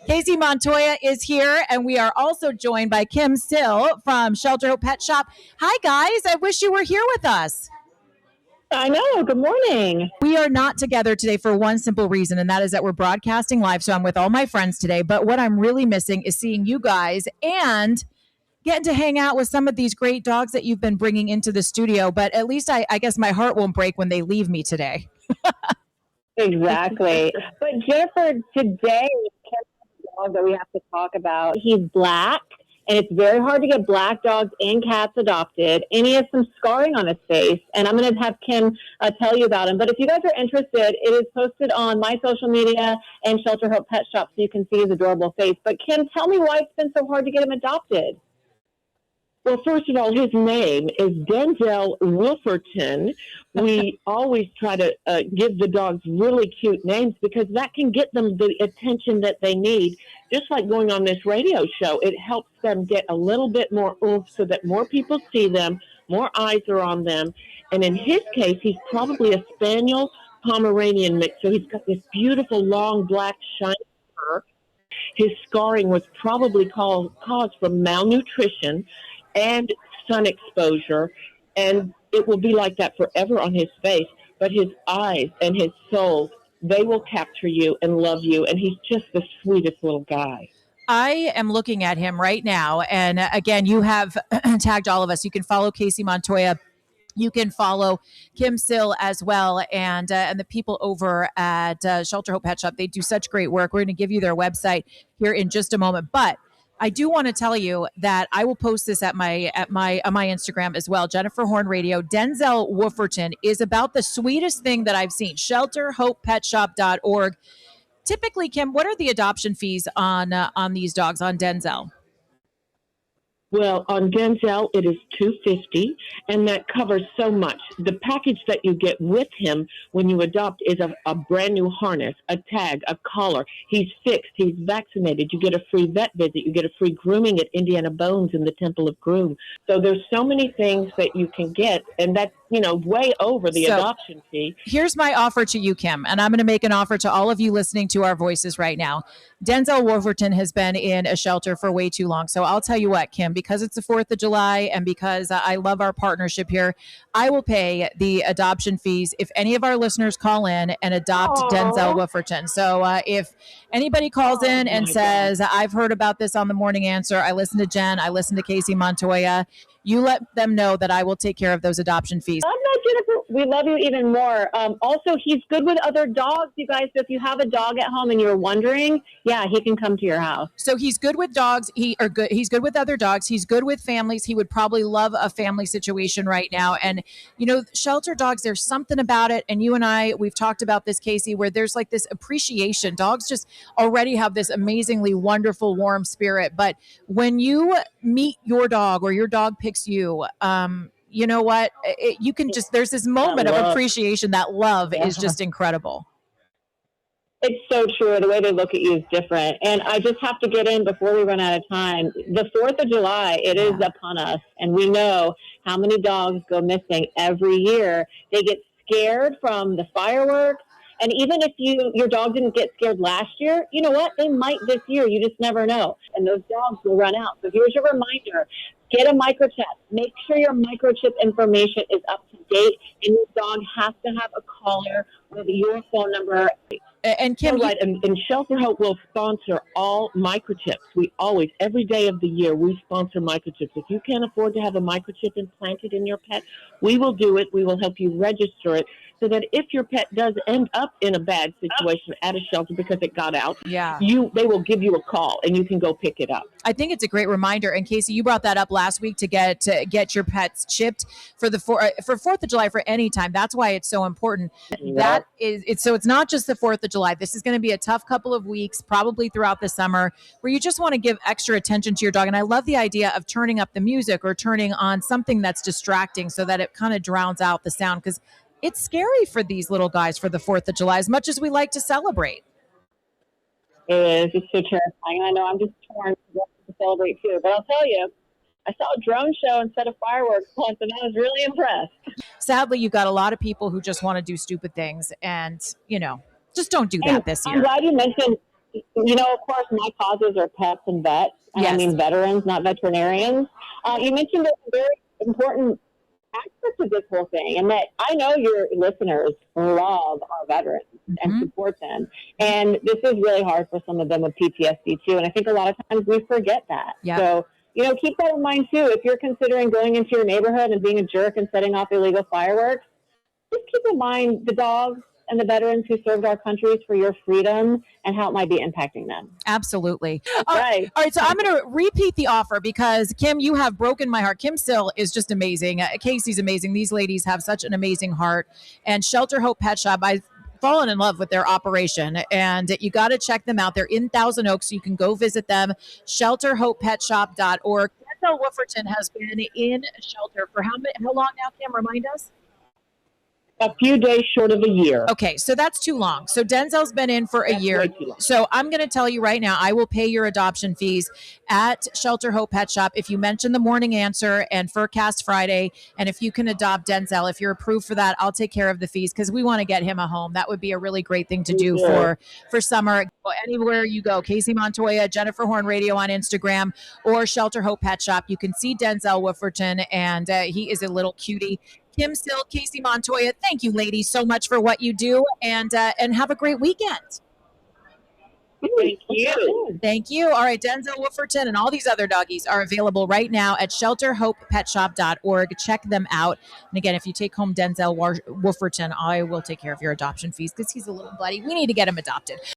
Casey Montoya is here, and we are also joined by Kim Sill from Shelter Hope Pet Shop. Hi, guys. I wish you were here with us. I know. Good morning. We are not together today for one simple reason, and that is that we're broadcasting live, so I'm with all my friends today. But what I'm really missing is seeing you guys and getting to hang out with some of these great dogs that you've been bringing into the studio. But at least I guess my heart won't break when they leave me today. Exactly. But Jennifer, today, the dog that we have to talk about, he's black, and it's very hard to get black dogs and cats adopted, and he has some scarring on his face, and I'm going to have Kim tell you about him. But if you guys are interested, it is posted on my social media and Shelter Hope Pet Shop, so you can see his adorable face. But Kim, tell me why it's been so hard to get him adopted. Well, first of all, his name is Denzel Wolferton. We always try to give the dogs really cute names because that can get them the attention that they need. Just like going on this radio show, it helps them get a little bit more oomph so that more people see them, more eyes are on them. And in his case, he's probably a Spaniel Pomeranian mix. So he's got this beautiful, long, black, shiny fur. His scarring was probably caused from malnutrition and sun exposure, and it will be like that forever on his face. But his eyes and his soul, they will capture you and love you, and he's just the sweetest little guy. I am looking at him right now, and again, you have tagged all of us. You can follow Casey Montoya. You can follow Kim Sill as well, and the people over at Shelter Hope Pet Shop. They do such great work. We're going to give you their website here in just a moment, but I do want to tell you that I will post this on my Instagram as well. Jennifer Horn Radio. Denzel Wolferton is about the sweetest thing that I've seen. ShelterHopePetShop.org. Typically, Kim, what are the adoption fees on these dogs, on Denzel? Well, on Denzel, it is $250, and that covers so much. The package that you get with him when you adopt is a brand new harness, a tag, a collar. He's fixed. He's vaccinated. You get a free vet visit. You get a free grooming at Indiana Bones in the Temple of Groom. So there's so many things that you can get, and that's, way over the adoption fee. Here's my offer to you, Kim, and I'm going to make an offer to all of you listening to our voices right now. Denzel Wolferton has been in a shelter for way too long. So I'll tell you what, Kim, because it's the 4th of July and because I love our partnership here, I will pay the adoption fees if any of our listeners call in and adopt Denzel Wolferton. So if anybody calls in and says, I've heard about this on the Morning Answer, I listened to Jen, I listened to Casey Montoya, you let them know that I will take care of those adoption fees. I'm not, Jennifer. We love you even more. Also, he's good with other dogs, you guys. So if you have a dog at home and you're wondering, yeah, he can come to your house. So he's good with dogs. He's good with other dogs. He's good with families. He would probably love a family situation right now. And, shelter dogs, there's something about it. And you and I, we've talked about this, Casey, where there's like this appreciation. Dogs just already have this amazingly wonderful, warm spirit. But when you meet your dog or your dog picks you, you know what? You can just, there's this moment of appreciation. That love is just incredible. It's so true. The way they look at you is different. And I just have to get in before we run out of time. The 4th of July, it is upon us. And we know how many dogs go missing every year. They get scared from the fireworks. And even if your dog didn't get scared last year, you know what? They might this year. You just never know. And those dogs will run out. So here's your reminder. Get a microchip. Make sure your microchip information is up to date. And your dog has to have a collar with your phone number. And Kim, right, and Shelter Hope will sponsor all microchips. We always, every day of the year, we sponsor microchips. If you can't afford to have a microchip implanted in your pet, we will do it. We will help you register it so that if your pet does end up in a bad situation at a shelter because it got out, they will give you a call and you can go pick it up. I think it's a great reminder. And Casey, you brought that up last week to get your pets chipped for 4th of July, for any time. That's why it's so important. That is, it's not just the 4th of July. This is going to be a tough couple of weeks, probably throughout the summer, where you just want to give extra attention to your dog. And I love the idea of turning up the music or turning on something that's distracting so that it kind of drowns out the sound, because it's scary for these little guys for the 4th of July, as much as we like to celebrate. It is. It's so terrifying. I know. I'm just torn to celebrate too. But I'll tell you, I saw a drone show instead of fireworks once, and I was really impressed. Sadly, you've got a lot of people who just want to do stupid things, and, just don't do that this year. I'm glad you mentioned Of course, my causes are pets and vets, and I Yes. mean veterans, not veterinarians. You mentioned a very important aspect of this whole thing, and that I know your listeners love our veterans and support them. And this is really hard for some of them with PTSD too. And I think a lot of times we forget that. Yeah. So, keep that in mind too. If you're considering going into your neighborhood and being a jerk and setting off illegal fireworks, just keep in mind the dogs and the veterans who served our countries for your freedom and how it might be impacting them. Absolutely. Right. All right. So I'm going to repeat the offer because Kim, you have broken my heart. Kim Sill is just amazing. Casey's amazing. These ladies have such an amazing heart. And Shelter Hope Pet Shop, I've fallen in love with their operation, and you got to check them out. They're in Thousand Oaks, so you can go visit them. ShelterHopePetShop.org. Denzel Wooferton has been in shelter for how long now, Kim? Remind us. A few days short of a year. Okay, so that's too long. So Denzel's been in for a year. Way too long. So I'm going to tell you right now, I will pay your adoption fees at Shelter Hope Pet Shop if you mention the Morning Answer and Furcast Friday. And if you can adopt Denzel, if you're approved for that, I'll take care of the fees because we want to get him a home. That would be a really great thing to do for summer. Go anywhere you go, Casey Montoya, Jennifer Horn Radio on Instagram, or Shelter Hope Pet Shop. You can see Denzel Wooferton, and he is a little cutie. Kim Sill, Casey Montoya, thank you, ladies, so much for what you do, and have a great weekend. Thank you. Thank you. All right, Denzel Wooferton and all these other doggies are available right now at shelterhopepetshop.org. Check them out. And again, if you take home Denzel Wooferton, I will take care of your adoption fees because he's a little buddy. We need to get him adopted.